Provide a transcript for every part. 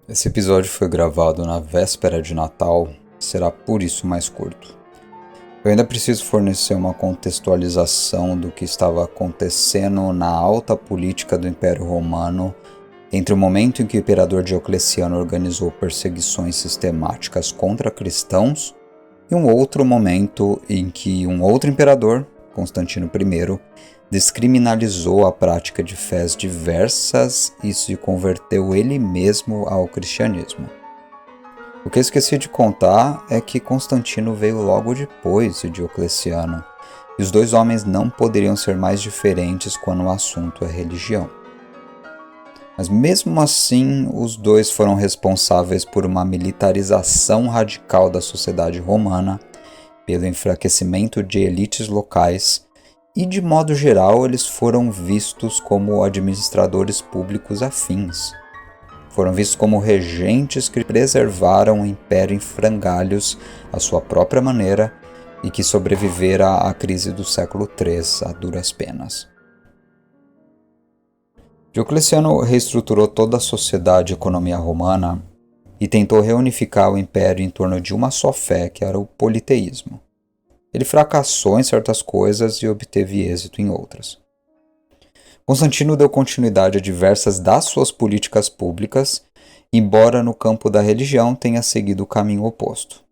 Esse episódio foi gravado na véspera de Natal, será por isso mais curto. Eu ainda preciso fornecer uma contextualização do que estava acontecendo na alta política do Império Romano entre o momento em que o imperador Diocleciano organizou perseguições sistemáticas contra cristãos e um outro momento em que um outro imperador, Constantino I, descriminalizou a prática de fés diversas e se converteu ele mesmo ao cristianismo. O que eu esqueci de contar é que Constantino veio logo depois de Diocleciano, e os dois homens não poderiam ser mais diferentes quando o assunto é religião. Mas mesmo assim, os dois foram responsáveis por uma militarização radical da sociedade romana, pelo enfraquecimento de elites locais, e de modo geral eles foram vistos como administradores públicos afins. Foram vistos como regentes que preservaram o império em frangalhos à sua própria maneira e que sobreviveram à crise do século III a duras penas. Diocleciano reestruturou toda a sociedade e economia romana e tentou reunificar o império em torno de uma só fé, que era o politeísmo. Ele fracassou em certas coisas e obteve êxito em outras. Constantino deu continuidade a diversas das suas políticas públicas, embora no campo da religião tenha seguido o caminho oposto.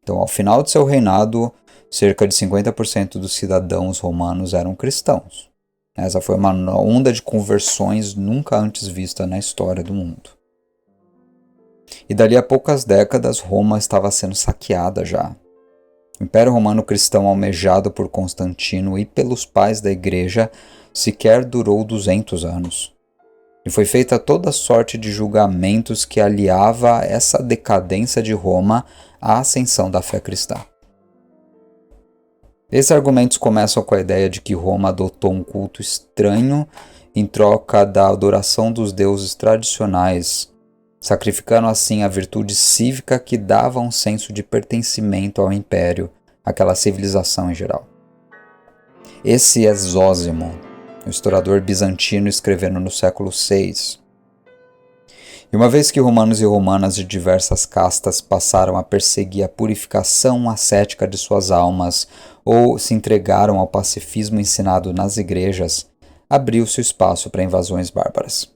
Então, ao final de seu reinado, cerca de 50% dos cidadãos romanos eram cristãos. Essa foi uma onda de conversões nunca antes vista na história do mundo. E dali a poucas décadas, Roma estava sendo saqueada já. O Império Romano cristão almejado por Constantino e pelos pais da Igreja sequer durou 200 anos. E foi feita toda sorte de julgamentos que aliava essa decadência de Roma à ascensão da fé cristã. Esses argumentos começam com a ideia de que Roma adotou um culto estranho em troca da adoração dos deuses tradicionais, sacrificando assim a virtude cívica que dava um senso de pertencimento ao império, àquela civilização em geral. Esse é Zósimo, um historiador bizantino escrevendo no século VI. E uma vez que romanos e romanas de diversas castas passaram a perseguir a purificação ascética de suas almas ou se entregaram ao pacifismo ensinado nas igrejas, abriu-se o espaço para invasões bárbaras.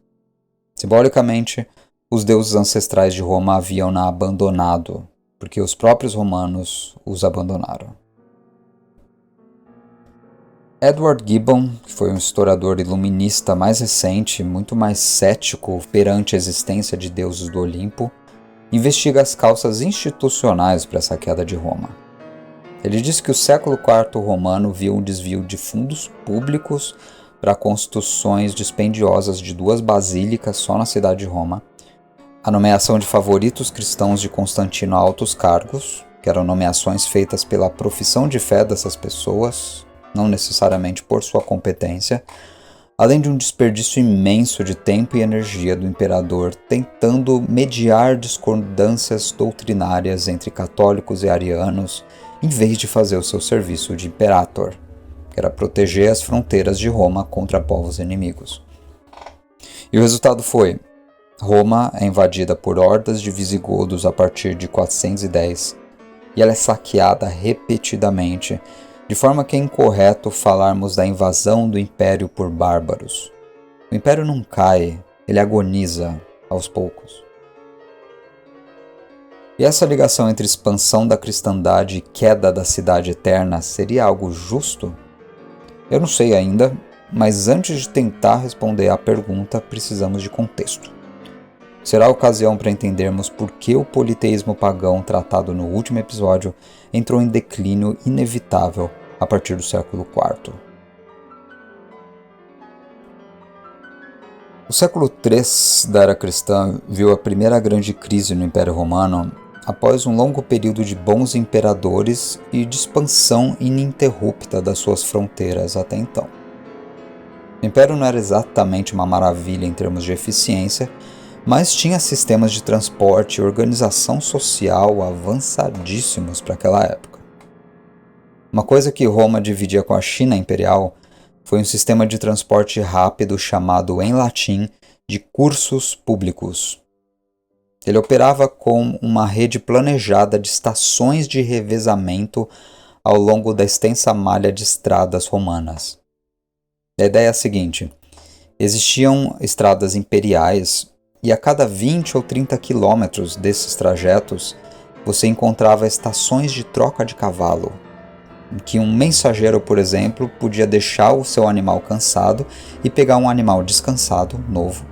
Simbolicamente, os deuses ancestrais de Roma haviam-na abandonado, porque os próprios romanos os abandonaram. Edward Gibbon, que foi um historiador iluminista mais recente, muito mais cético perante a existência de deuses do Olimpo, investiga as causas institucionais para essa queda de Roma. Ele diz que o século IV romano viu um desvio de fundos públicos para construções dispendiosas de 2 basílicas só na cidade de Roma, a nomeação de favoritos cristãos de Constantino a altos cargos, que eram nomeações feitas pela profissão de fé dessas pessoas, não necessariamente por sua competência, além de um desperdício imenso de tempo e energia do imperador tentando mediar discordâncias doutrinárias entre católicos e arianos, em vez de fazer o seu serviço de imperator, que era proteger as fronteiras de Roma contra povos inimigos. E o resultado foi: Roma é invadida por hordas de visigodos a partir de 410, e ela é saqueada repetidamente, de forma que é incorreto falarmos da invasão do império por bárbaros. O império não cai, ele agoniza aos poucos. E essa ligação entre expansão da cristandade e queda da cidade eterna seria algo justo? Eu não sei ainda, mas antes de tentar responder à pergunta, precisamos de contexto. Será a ocasião para entendermos por que o politeísmo pagão tratado no último episódio entrou em declínio inevitável a partir do século IV. O século III da era cristã viu a primeira grande crise no Império Romano após um longo período de bons imperadores e de expansão ininterrupta das suas fronteiras até então. O Império não era exatamente uma maravilha em termos de eficiência, mas tinha sistemas de transporte e organização social avançadíssimos para aquela época. Uma coisa que Roma dividia com a China imperial foi um sistema de transporte rápido chamado em latim de cursus publicus. Ele operava com uma rede planejada de estações de revezamento ao longo da extensa malha de estradas romanas. A ideia é a seguinte: existiam estradas imperiais e a cada 20 ou 30 quilômetros desses trajetos você encontrava estações de troca de cavalo, em que um mensageiro, por exemplo, podia deixar o seu animal cansado e pegar um animal descansado, novo,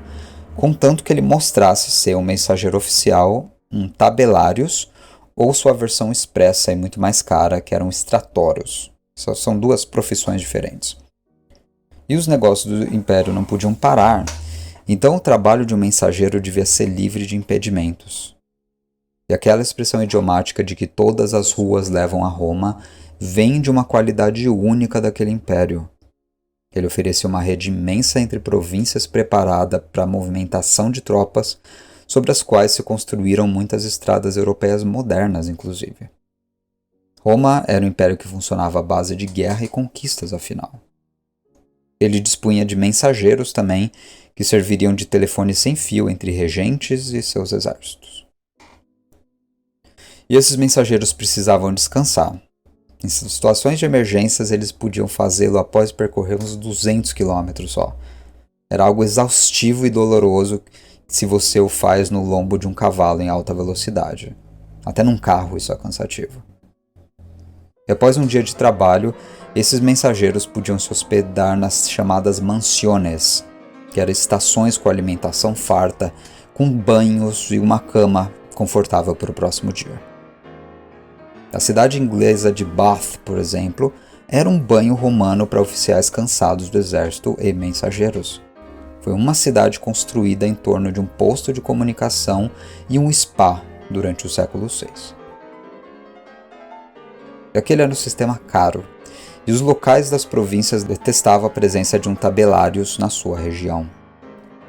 contanto que ele mostrasse ser um mensageiro oficial, um tabelarius, ou sua versão expressa e muito mais cara, que eram stratórios. São duas profissões diferentes. E os negócios do Império não podiam parar, então o trabalho de um mensageiro devia ser livre de impedimentos. E aquela expressão idiomática de que todas as ruas levam a Roma vem de uma qualidade única daquele império. Ele oferecia uma rede imensa entre províncias preparada para a movimentação de tropas, sobre as quais se construíram muitas estradas europeias modernas, inclusive. Roma era um império que funcionava à base de guerra e conquistas, afinal. Ele dispunha de mensageiros também, que serviriam de telefone sem fio entre regentes e seus exércitos. E esses mensageiros precisavam descansar. Em situações de emergências, eles podiam fazê-lo após percorrer uns 200 quilômetros só. Era algo exaustivo e doloroso se você o faz no lombo de um cavalo em alta velocidade. Até num carro isso é cansativo. E após um dia de trabalho, esses mensageiros podiam se hospedar nas chamadas mansiones, que eram estações com alimentação farta, com banhos e uma cama confortável para o próximo dia. A cidade inglesa de Bath, por exemplo, era um banho romano para oficiais cansados do exército e mensageiros. Foi uma cidade construída em torno de um posto de comunicação e um spa durante o século VI. E aquele era um sistema caro, e os locais das províncias detestavam a presença de um tabelarius na sua região,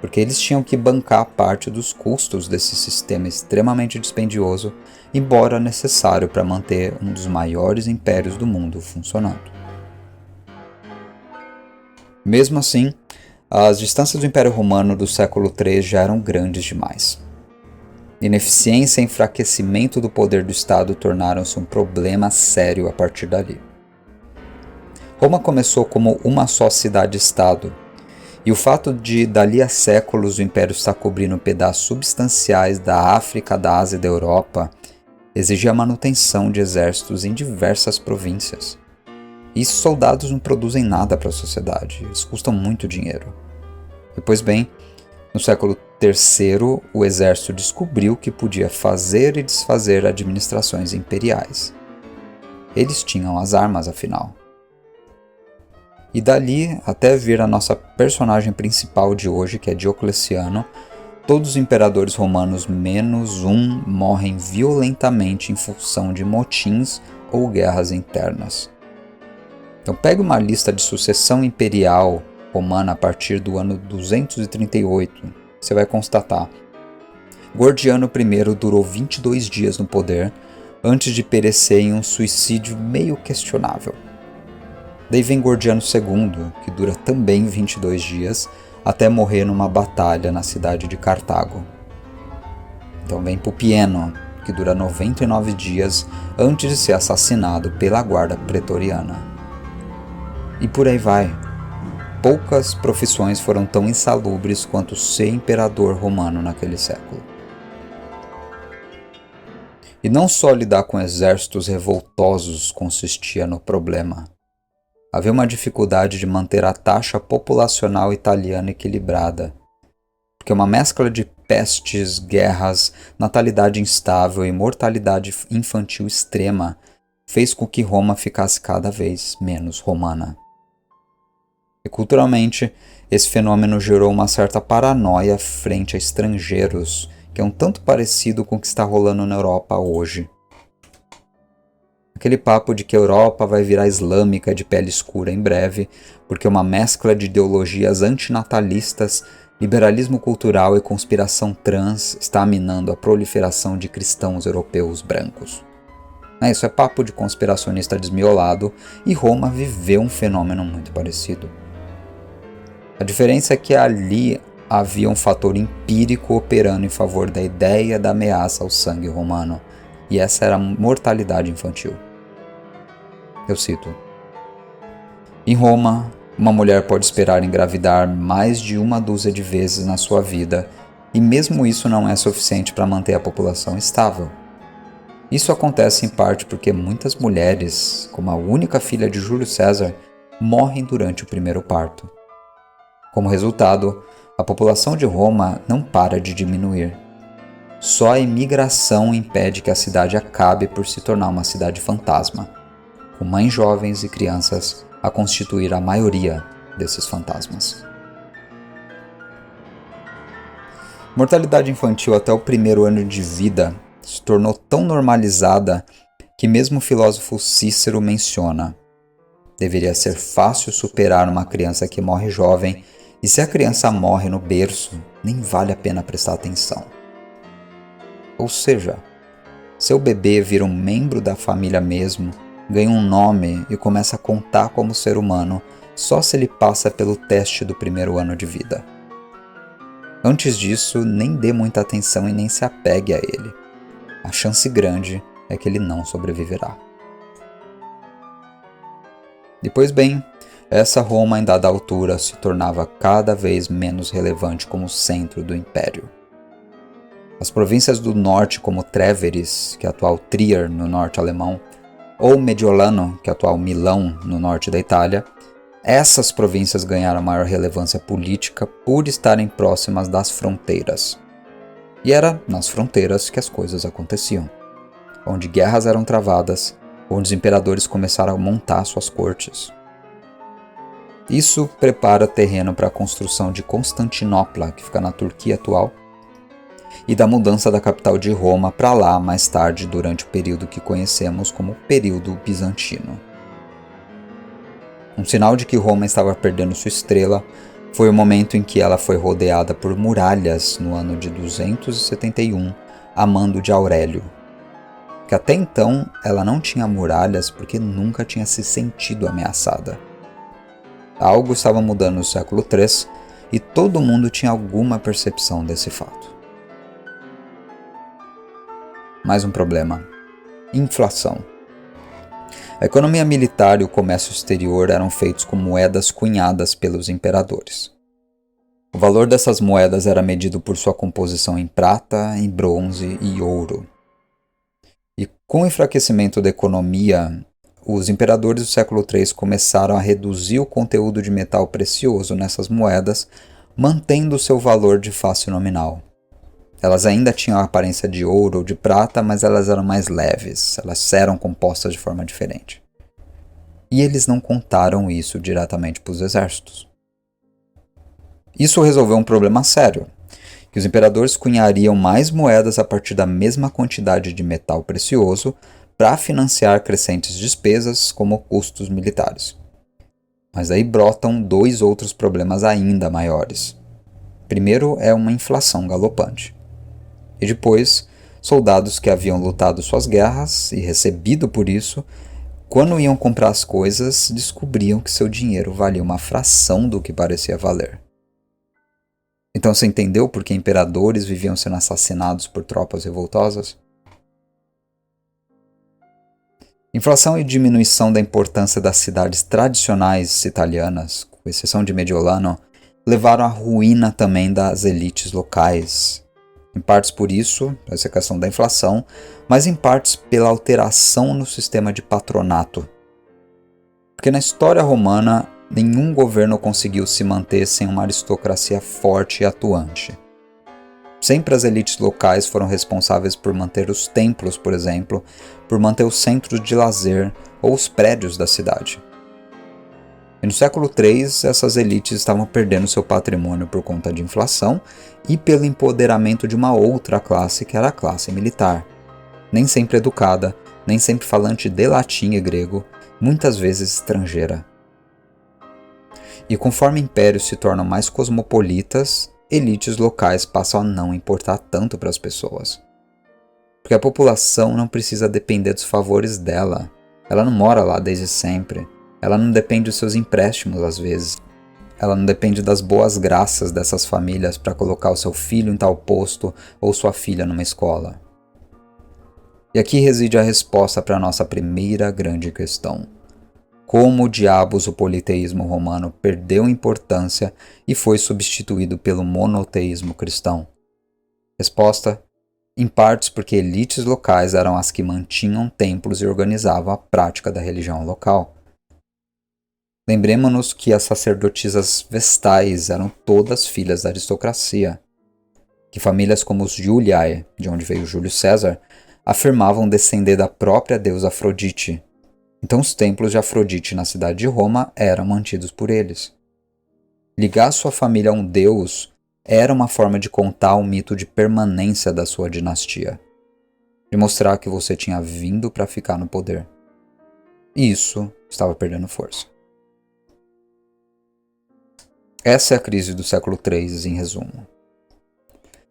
porque eles tinham que bancar parte dos custos desse sistema extremamente dispendioso, embora necessário para manter um dos maiores impérios do mundo funcionando. Mesmo assim, as distâncias do Império Romano do século III já eram grandes demais. Ineficiência e enfraquecimento do poder do Estado tornaram-se um problema sério a partir dali. Roma começou como uma só cidade-estado, e o fato de, dali a séculos, o Império estar cobrindo pedaços substanciais da África, da Ásia e da Europa, exigia a manutenção de exércitos em diversas províncias. E esses soldados não produzem nada para a sociedade, eles custam muito dinheiro. E, pois bem, no século III, o exército descobriu que podia fazer e desfazer administrações imperiais. Eles tinham as armas, afinal. E dali, até vir a nossa personagem principal de hoje, que é Diocleciano, todos os imperadores romanos menos um morrem violentamente em função de motins ou guerras internas. Então pegue uma lista de sucessão imperial romana a partir do ano 238, você vai constatar. Gordiano I durou 22 dias no poder, antes de perecer em um suicídio meio questionável. Daí vem Gordiano II, que dura também 22 dias, até morrer numa batalha na cidade de Cartago. Então vem Pupieno, que dura 99 dias antes de ser assassinado pela guarda pretoriana. E por aí vai. Poucas profissões foram tão insalubres quanto ser imperador romano naquele século. E não só lidar com exércitos revoltosos consistia no problema. Havia uma dificuldade de manter a taxa populacional italiana equilibrada, porque uma mescla de pestes, guerras, natalidade instável e mortalidade infantil extrema fez com que Roma ficasse cada vez menos romana. E culturalmente, esse fenômeno gerou uma certa paranoia frente a estrangeiros, que é um tanto parecido com o que está rolando na Europa hoje. Aquele papo de que a Europa vai virar islâmica de pele escura em breve, porque uma mescla de ideologias antinatalistas, liberalismo cultural e conspiração trans está minando a proliferação de cristãos europeus brancos. Isso é papo de conspiracionista desmiolado, e Roma viveu um fenômeno muito parecido. A diferença é que ali havia um fator empírico operando em favor da ideia da ameaça ao sangue romano, e essa era a mortalidade infantil. Eu cito: em Roma, uma mulher pode esperar engravidar mais de 1 dúzia de vezes na sua vida, e mesmo isso não é suficiente para manter a população estável. Isso acontece em parte porque muitas mulheres, como a única filha de Júlio César, morrem durante o primeiro parto. Como resultado, a população de Roma não para de diminuir. Só a imigração impede que a cidade acabe por se tornar uma cidade fantasma, com mães jovens e crianças a constituir a maioria desses fantasmas. Mortalidade infantil até o primeiro ano de vida se tornou tão normalizada que mesmo o filósofo Cícero menciona: deveria ser fácil superar uma criança que morre jovem, e se a criança morre no berço, nem vale a pena prestar atenção. Ou seja, seu bebê vira um membro da família mesmo, ganha um nome e começa a contar como ser humano só se ele passa pelo teste do primeiro ano de vida. Antes disso, nem dê muita atenção e nem se apegue a ele. A chance grande é que ele não sobreviverá. Depois bem, essa Roma em dada altura se tornava cada vez menos relevante como centro do império. As províncias do norte como Tréveris, que é atual Trier no norte alemão, ou Mediolano, que é atual Milão no norte da Itália, essas províncias ganharam maior relevância política por estarem próximas das fronteiras. E era nas fronteiras que as coisas aconteciam, onde guerras eram travadas, onde os imperadores começaram a montar suas cortes. Isso prepara terreno para a construção de Constantinopla, que fica na Turquia atual, e da mudança da capital de Roma para lá mais tarde durante o período que conhecemos como período bizantino. Um sinal de que Roma estava perdendo sua estrela foi o momento em que ela foi rodeada por muralhas no ano de 271, a mando de Aurélio. Que até então ela não tinha muralhas porque nunca tinha se sentido ameaçada. Algo estava mudando no século III e todo mundo tinha alguma percepção desse fato. Mais um problema: inflação. A economia militar e o comércio exterior eram feitos com moedas cunhadas pelos imperadores. O valor dessas moedas era medido por sua composição em prata, em bronze e ouro. E com o enfraquecimento da economia, os imperadores do século III começaram a reduzir o conteúdo de metal precioso nessas moedas, mantendo seu valor de face nominal. Elas ainda tinham a aparência de ouro ou de prata, mas elas eram mais leves, elas eram compostas de forma diferente. E eles não contaram isso diretamente para os exércitos. Isso resolveu um problema sério, que os imperadores cunhariam mais moedas a partir da mesma quantidade de metal precioso para financiar crescentes despesas como custos militares. Mas aí brotam 2 outros problemas ainda maiores. Primeiro é uma inflação galopante. E depois, soldados que haviam lutado suas guerras e recebido por isso, quando iam comprar as coisas, descobriam que seu dinheiro valia uma fração do que parecia valer. Então você entendeu por que imperadores viviam sendo assassinados por tropas revoltosas? Inflação e diminuição da importância das cidades tradicionais italianas, com exceção de Mediolano, levaram à ruína também das elites locais. Em partes por isso, essa questão da inflação, mas em partes pela alteração no sistema de patronato. Porque na história romana, nenhum governo conseguiu se manter sem uma aristocracia forte e atuante. Sempre as elites locais foram responsáveis por manter os templos, por exemplo, por manter os centros de lazer ou os prédios da cidade. E no século III, essas elites estavam perdendo seu patrimônio por conta de inflação e pelo empoderamento de uma outra classe, que era a classe militar. Nem sempre educada, nem sempre falante de latim e grego, muitas vezes estrangeira. E conforme impérios se tornam mais cosmopolitas, elites locais passam a não importar tanto para as pessoas. Porque a população não precisa depender dos favores dela. Ela não mora lá desde sempre. Ela não depende dos seus empréstimos às vezes. Ela não depende das boas graças dessas famílias para colocar o seu filho em tal posto ou sua filha numa escola. E aqui reside a resposta para a nossa primeira grande questão. Como diabos o politeísmo romano perdeu importância e foi substituído pelo monoteísmo cristão? Resposta: em partes porque elites locais eram as que mantinham templos e organizavam a prática da religião local. Lembremos-nos que as sacerdotisas vestais eram todas filhas da aristocracia, que famílias como os Iuliae, de onde veio Júlio César, afirmavam descender da própria deusa Afrodite. Então os templos de Afrodite na cidade de Roma eram mantidos por eles. Ligar sua família a um deus era uma forma de contar o mito de permanência da sua dinastia, de mostrar que você tinha vindo para ficar no poder. E isso estava perdendo força. Essa é a crise do século III, em resumo.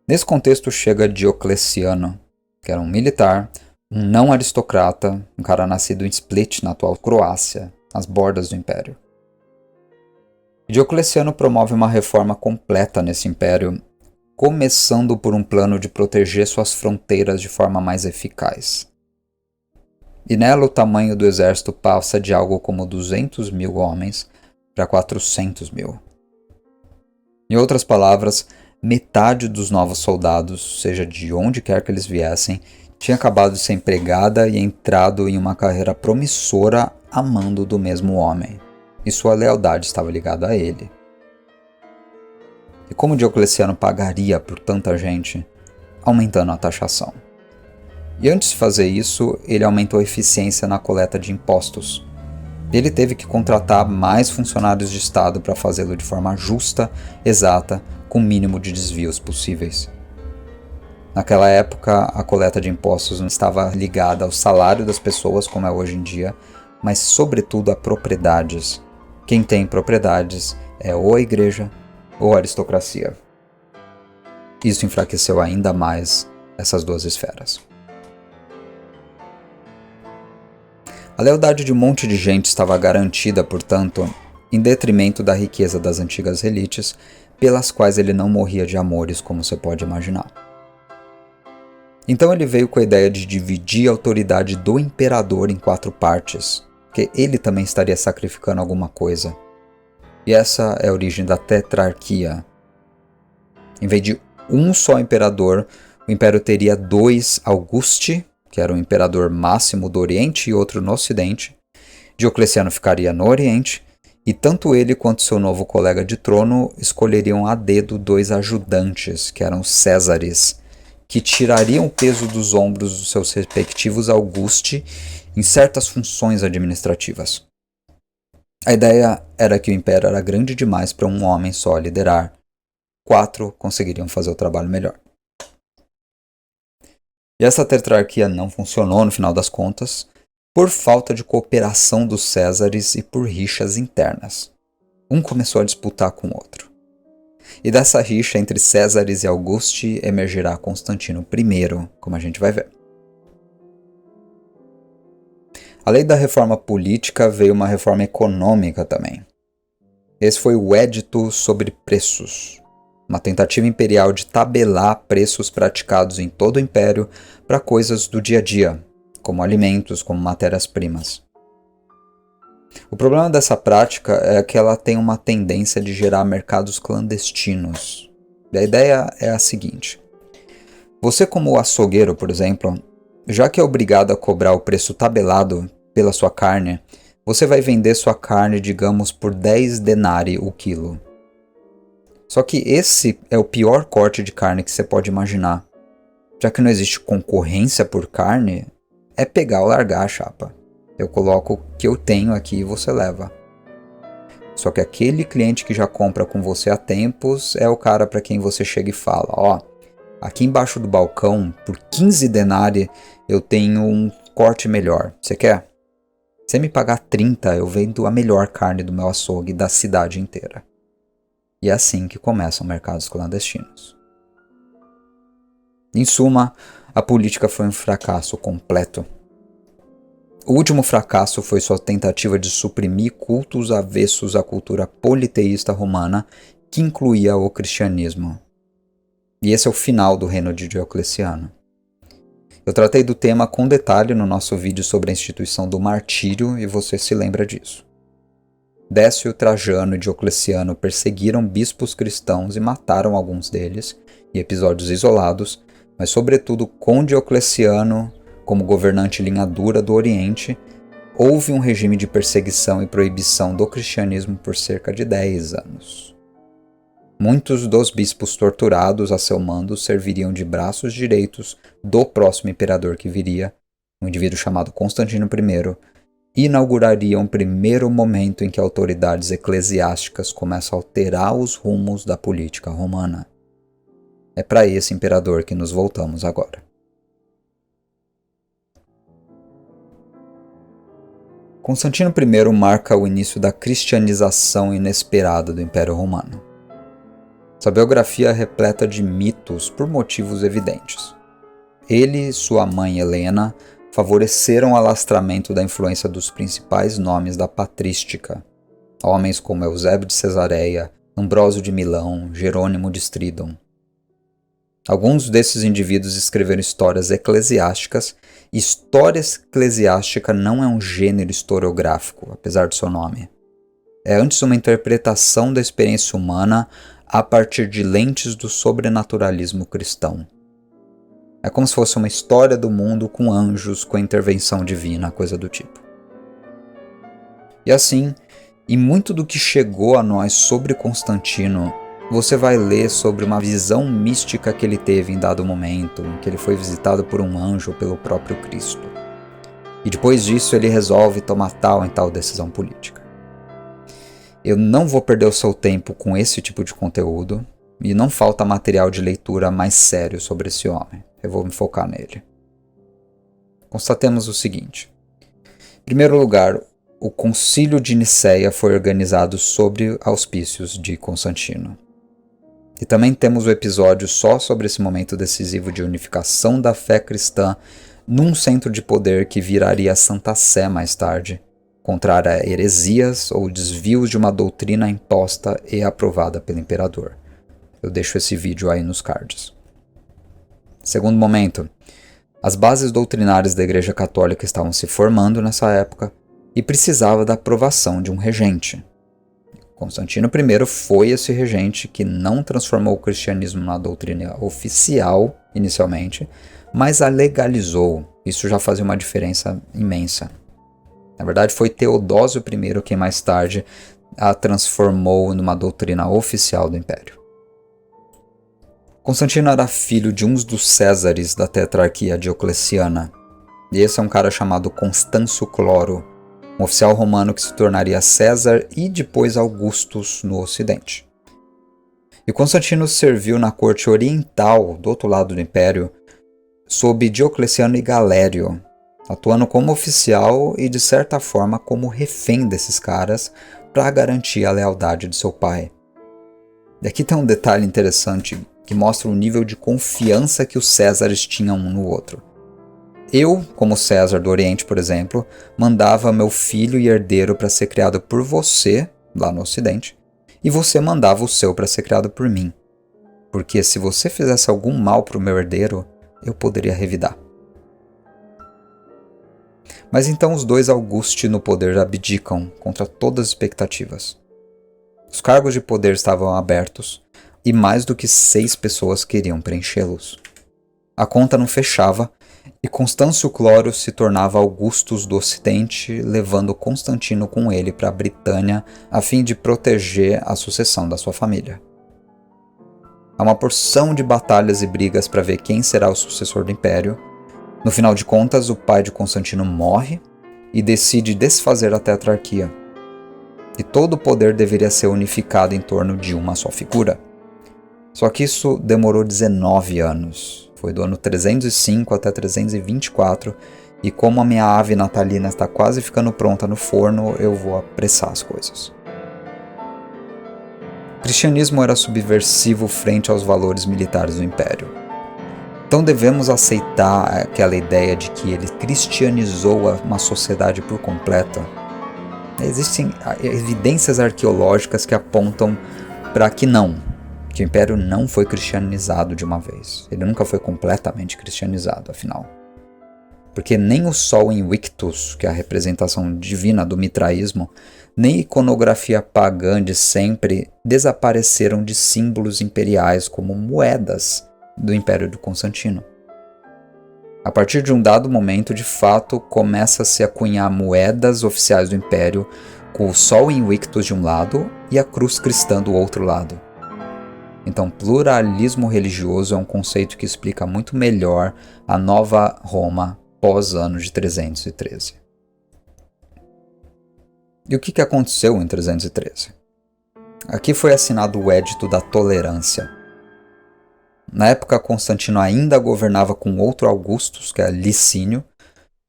Nesse contexto chega Diocleciano, que era um militar, um não aristocrata, um cara nascido em Split, na atual Croácia, às bordas do Império. Diocleciano promove uma reforma completa nesse império, começando por um plano de proteger suas fronteiras de forma mais eficaz. E nela o tamanho do exército passa de algo como 200 mil homens para 400 mil. Em outras palavras, metade dos novos soldados, seja de onde quer que eles viessem, tinha acabado de ser empregada e entrado em uma carreira promissora a mando do mesmo homem, e sua lealdade estava ligada a ele. E como Diocleciano pagaria por tanta gente? Aumentando a taxação. E antes de fazer isso, ele aumentou a eficiência na coleta de impostos. Ele teve que contratar mais funcionários de Estado para fazê-lo de forma justa, exata, com o mínimo de desvios possíveis. Naquela época, a coleta de impostos não estava ligada ao salário das pessoas, como é hoje em dia, mas sobretudo a propriedades. Quem tem propriedades é ou a igreja ou a aristocracia. Isso enfraqueceu ainda mais essas duas esferas. A lealdade de um monte de gente estava garantida, portanto, em detrimento da riqueza das antigas elites, pelas quais ele não morria de amores, como você pode imaginar. Então ele veio com a ideia de dividir a autoridade do imperador em 4 partes, porque ele também estaria sacrificando alguma coisa. E essa é a origem da tetrarquia. Em vez de um só imperador, o império teria 2 Augusti, que era o imperador máximo do Oriente e outro no Ocidente. Diocleciano ficaria no Oriente, e tanto ele quanto seu novo colega de trono escolheriam a dedo 2 ajudantes, que eram os Césares, que tirariam o peso dos ombros dos seus respectivos Augusti em certas funções administrativas. A ideia era que o império era grande demais para um homem só liderar. 4 conseguiriam fazer o trabalho melhor. E essa tetrarquia não funcionou no final das contas, por falta de cooperação dos Césares e por rixas internas. Um começou a disputar com o outro. E dessa rixa entre Césares e Augusti emergirá Constantino I, como a gente vai ver. Além da reforma política, veio uma reforma econômica também. Esse foi o Edito sobre Preços, uma tentativa imperial de tabelar preços praticados em todo o império para coisas do dia a dia, como alimentos, como matérias-primas. O problema dessa prática é que ela tem uma tendência de gerar mercados clandestinos. E a ideia é a seguinte: você, como açougueiro, por exemplo, já que é obrigado a cobrar o preço tabelado pela sua carne, você vai vender sua carne, digamos, por 10 denárii o quilo. Só que esse é o pior corte de carne que você pode imaginar. Já que não existe concorrência por carne, é pegar ou largar a chapa. Eu coloco o que eu tenho aqui e você leva. Só que aquele cliente que já compra com você há tempos é o cara para quem você chega e fala: ó, aqui embaixo do balcão, por 15 denárii, eu tenho um corte melhor. Você quer? Se você me pagar 30, eu vendo a melhor carne do meu açougue da cidade inteira. E é assim que começam mercados clandestinos. Em suma, a política foi um fracasso completo. O último fracasso foi sua tentativa de suprimir cultos avessos à cultura politeísta romana, que incluía o cristianismo. E esse é o final do reino de Diocleciano. Eu tratei do tema com detalhe no nosso vídeo sobre a instituição do martírio e você se lembra disso. Décio, Trajano e Diocleciano perseguiram bispos cristãos e mataram alguns deles, em episódios isolados, mas sobretudo com Diocleciano, como governante linha dura do Oriente, houve um regime de perseguição e proibição do cristianismo por cerca de 10 anos. Muitos dos bispos torturados a seu mando serviriam de braços direitos do próximo imperador que viria, um indivíduo chamado Constantino I, e inauguraria um primeiro momento em que autoridades eclesiásticas começam a alterar os rumos da política romana. É para esse imperador que nos voltamos agora. Constantino I marca o início da cristianização inesperada do Império Romano. Sua biografia é repleta de mitos por motivos evidentes. Ele e sua mãe Helena favoreceram o alastramento da influência dos principais nomes da patrística, homens como Eusébio de Cesareia, Ambrósio de Milão, Jerônimo de Stridon. Alguns desses indivíduos escreveram histórias eclesiásticas, e história eclesiástica não é um gênero historiográfico, apesar do seu nome. É antes uma interpretação da experiência humana a partir de lentes do sobrenaturalismo cristão. É como se fosse uma história do mundo com anjos, com a intervenção divina, coisa do tipo. E assim, em muito do que chegou a nós sobre Constantino, você vai ler sobre uma visão mística que ele teve em dado momento, em que ele foi visitado por um anjo ou pelo próprio Cristo. E depois disso ele resolve tomar tal e tal decisão política. Eu não vou perder o seu tempo com esse tipo de conteúdo, e não falta material de leitura mais sério sobre esse homem. Eu vou me focar nele. Constatemos o seguinte. Em primeiro lugar, o Concílio de Nicéia foi organizado sob auspícios de Constantino. E também temos o episódio só sobre esse momento decisivo de unificação da fé cristã num centro de poder que viraria a Santa Sé mais tarde, contrária a heresias ou desvios de uma doutrina imposta e aprovada pelo imperador. Eu deixo esse vídeo aí nos cards. Segundo momento, as bases doutrinárias da Igreja Católica estavam se formando nessa época e precisava da aprovação de um regente. Constantino I foi esse regente que não transformou o cristianismo na doutrina oficial inicialmente, mas a legalizou. Isso já fazia uma diferença imensa. Na verdade, foi Teodósio I quem mais tarde a transformou numa doutrina oficial do Império. Constantino era filho de um dos Césares da tetrarquia diocleciana, e esse é um cara chamado Constâncio Cloro, um oficial romano que se tornaria César e depois Augustus no Ocidente. E Constantino serviu na corte oriental, do outro lado do Império, sob Diocleciano e Galério, atuando como oficial e de certa forma como refém desses caras para garantir a lealdade de seu pai. E aqui tem um detalhe interessante que mostra o nível de confiança que os Césares tinham um no outro. Eu, como César do Oriente, por exemplo, mandava meu filho e herdeiro para ser criado por você, lá no Ocidente, e você mandava o seu para ser criado por mim. Porque se você fizesse algum mal para o meu herdeiro, eu poderia revidar. Mas então os dois Augusti no poder abdicam contra todas as expectativas. Os cargos de poder estavam abertos e mais do que 6 pessoas queriam preenchê-los. A conta não fechava e Constâncio Cloro se tornava Augustus do Ocidente, levando Constantino com ele para a Britânia a fim de proteger a sucessão da sua família. Há uma porção de batalhas e brigas para ver quem será o sucessor do Império. No final de contas, o pai de Constantino morre e decide desfazer a tetrarquia. E todo o poder deveria ser unificado em torno de uma só figura. Só que isso demorou 19 anos. Foi do ano 305 até 324, e como a minha ave natalina está quase ficando pronta no forno, eu vou apressar as coisas. O cristianismo era subversivo frente aos valores militares do Império. Então devemos aceitar aquela ideia de que ele cristianizou uma sociedade por completo? Existem evidências arqueológicas que apontam para que não, que o Império não foi cristianizado de uma vez. Ele nunca foi completamente cristianizado, afinal. Porque nem o Sol Invictus, que é a representação divina do mitraísmo, nem a iconografia pagã de sempre desapareceram de símbolos imperiais como moedas do Império de Constantino. A partir de um dado momento, de fato, começa-se a cunhar moedas oficiais do Império com o Sol Invictus de um lado e a cruz cristã do outro lado. Então, pluralismo religioso é um conceito que explica muito melhor a nova Roma pós-ano de 313. E o que aconteceu em 313? Aqui foi assinado o Edito da Tolerância. Na época, Constantino ainda governava com outro Augustus, que é Licínio.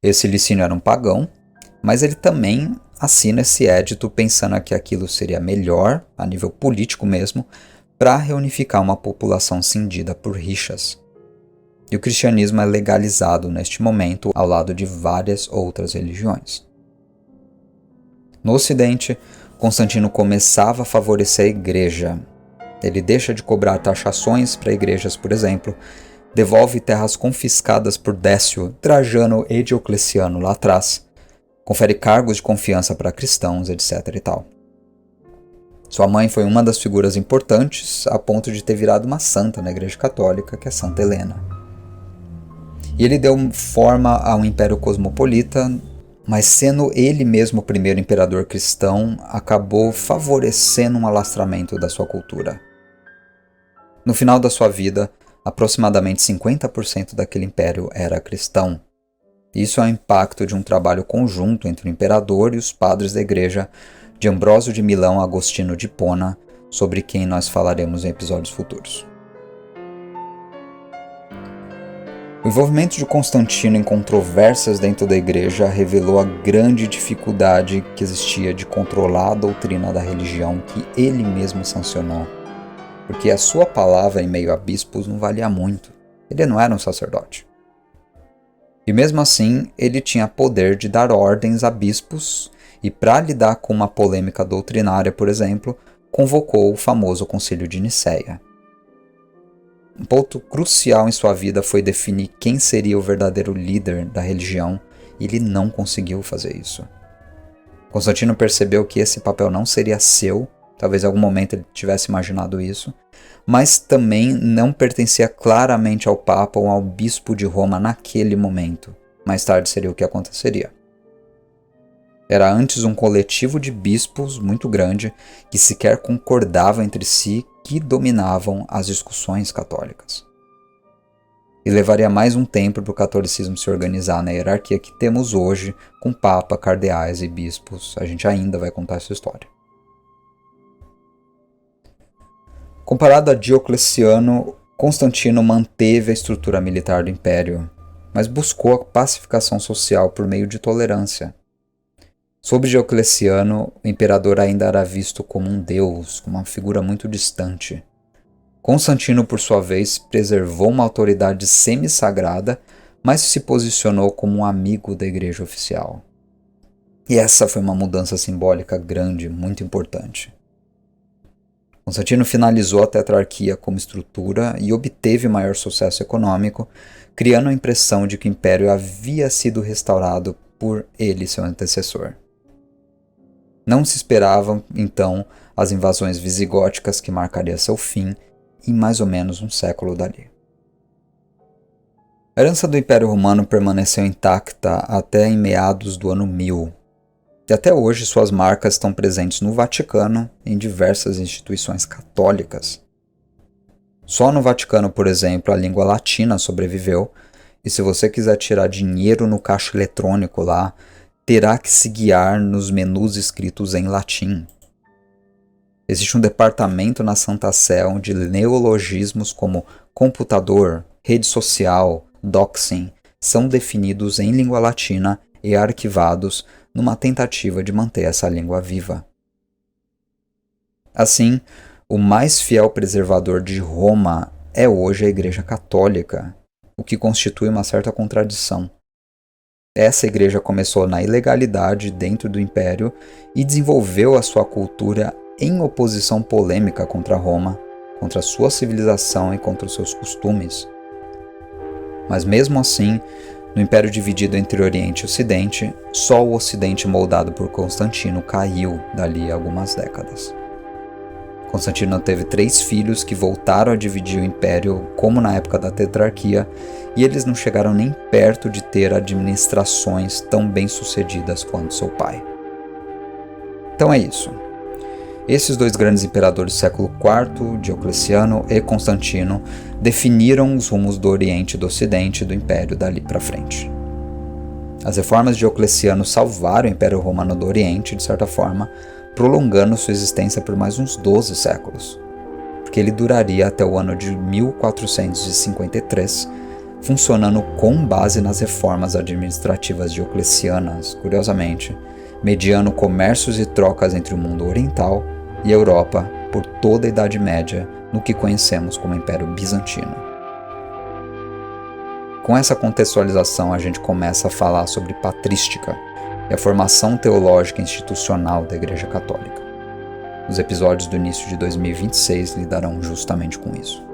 Esse Licínio era um pagão, mas ele também assina esse edito pensando que aquilo seria melhor, a nível político mesmo, para reunificar uma população cindida por rixas. E o cristianismo é legalizado neste momento ao lado de várias outras religiões. No Ocidente, Constantino começava a favorecer a igreja. Ele deixa de cobrar taxações para igrejas, por exemplo, devolve terras confiscadas por Décio, Trajano e Diocleciano lá atrás, confere cargos de confiança para cristãos, etc. e tal. Sua mãe foi uma das figuras importantes, a ponto de ter virado uma santa na Igreja Católica, que é Santa Helena. E ele deu forma a um império cosmopolita, mas sendo ele mesmo o primeiro imperador cristão, acabou favorecendo um alastramento da sua cultura. No final da sua vida, aproximadamente 50% daquele império era cristão. Isso é o impacto de um trabalho conjunto entre o imperador e os padres da igreja, de Ambrósio de Milão a Agostinho de Hipona, sobre quem nós falaremos em episódios futuros. O envolvimento de Constantino em controvérsias dentro da igreja revelou a grande dificuldade que existia de controlar a doutrina da religião que ele mesmo sancionou, porque a sua palavra em meio a bispos não valia muito. Ele não era um sacerdote. E mesmo assim, ele tinha poder de dar ordens a bispos e, para lidar com uma polêmica doutrinária, por exemplo, convocou o famoso Concílio de Nicéia. Um ponto crucial em sua vida foi definir quem seria o verdadeiro líder da religião, e ele não conseguiu fazer isso. Constantino percebeu que esse papel não seria seu, talvez em algum momento ele tivesse imaginado isso, mas também não pertencia claramente ao Papa ou ao Bispo de Roma naquele momento. Mais tarde seria o que aconteceria. Era antes um coletivo de bispos muito grande que sequer concordavam entre si, que dominavam as discussões católicas. E levaria mais um tempo para o catolicismo se organizar na hierarquia que temos hoje, com papa, cardeais e bispos. A gente ainda vai contar essa história. Comparado a Diocleciano, Constantino manteve a estrutura militar do império, mas buscou a pacificação social por meio de tolerância. Sob Diocleciano, o imperador ainda era visto como um deus, como uma figura muito distante. Constantino, por sua vez, preservou uma autoridade semi-sagrada, mas se posicionou como um amigo da igreja oficial. E essa foi uma mudança simbólica grande, muito importante. Constantino finalizou a tetrarquia como estrutura e obteve maior sucesso econômico, criando a impressão de que o império havia sido restaurado por ele, seu antecessor. Não se esperavam, então, as invasões visigóticas que marcariam seu fim em mais ou menos um século dali. A herança do Império Romano permaneceu intacta até em meados do ano 1000, e até hoje suas marcas estão presentes no Vaticano e em diversas instituições católicas. Só no Vaticano, por exemplo, a língua latina sobreviveu, e se você quiser tirar dinheiro no caixa eletrônico lá, terá que se guiar nos menus escritos em latim. Existe um departamento na Santa Sé onde neologismos como computador, rede social, doxing são definidos em língua latina e arquivados numa tentativa de manter essa língua viva. Assim, o mais fiel preservador de Roma é hoje a Igreja Católica. o que constitui uma certa contradição. Essa igreja começou na ilegalidade dentro do Império e desenvolveu a sua cultura em oposição polêmica contra Roma, contra sua civilização e contra os seus costumes. Mas mesmo assim, no Império dividido entre Oriente e Ocidente, só o Ocidente moldado por Constantino caiu dali a algumas décadas. Constantino teve 3 filhos que voltaram a dividir o Império como na época da Tetrarquia, e eles não chegaram nem perto de ter administrações tão bem sucedidas quanto seu pai. Então é isso. Esses 2 grandes imperadores do século IV, Diocleciano e Constantino, definiram os rumos do Oriente e do Ocidente do Império dali para frente. As reformas de Diocleciano salvaram o Império Romano do Oriente, de certa forma, prolongando sua existência por mais uns 12 séculos, porque ele duraria até o ano de 1453, funcionando com base nas reformas administrativas dioclecianas, curiosamente, mediando comércios e trocas entre o mundo oriental e a Europa por toda a Idade Média, no que conhecemos como Império Bizantino. Com essa contextualização, a gente começa a falar sobre patrística e a formação teológica institucional da Igreja Católica. Os episódios do início de 2026 lidarão justamente com isso.